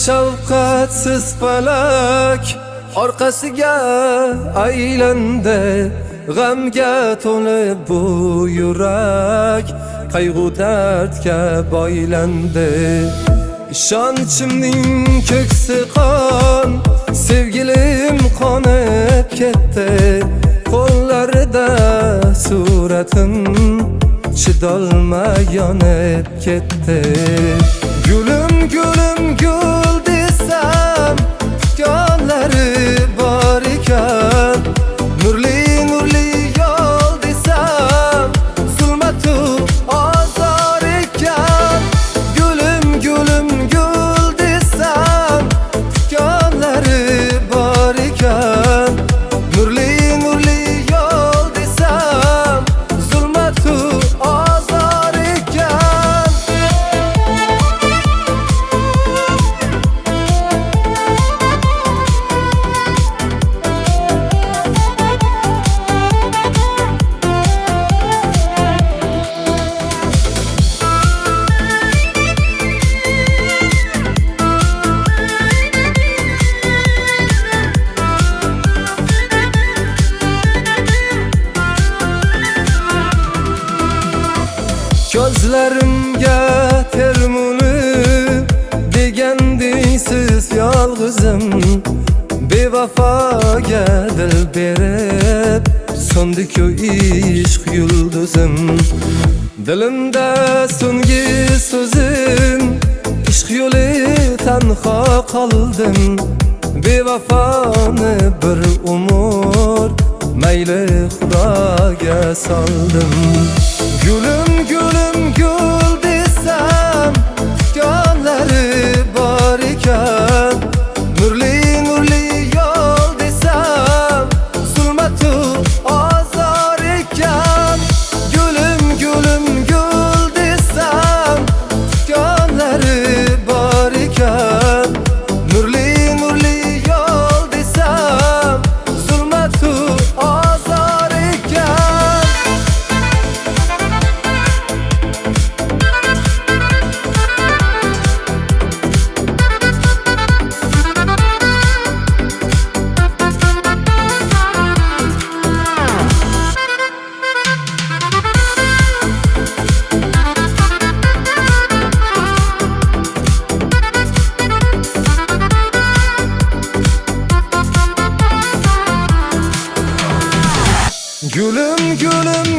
shafqatsiz falak orqasiga aylandi, g'amga to'lib bu yurak qayg'u dardga boylandi. Ishonchimning ko'ksi qon, sevgilim qonib ketdi, qo'llarida suratim chidolmay yonib ketdi. Gulim gulim gul desam tikonlari bor ekan, nurli nurli yo'l desam zulmatu azor ekan. Gulim gulim gul desam tikonlari bor ekan, nurli nurli yo'l desam zulmatu azor ekan. Gözlerimge termuni degandiysiz yolg'izim, bevafoga dil berib so'ndi-ku ishq yulduzim. Dilimda so'nggi so'zim, ishq yo'li tanho qoldim, bevafoni bir umr mayli xudoga soldim. Gulim gulim gul desam tikonlari bor ekan, nurli nurli yo'l desam zulmatu azor ekan. Gulim gulim gul desam tikonlari bor ekan, nurli nurli yo'l desam zulmatu azor ekan. Gülüm gülüm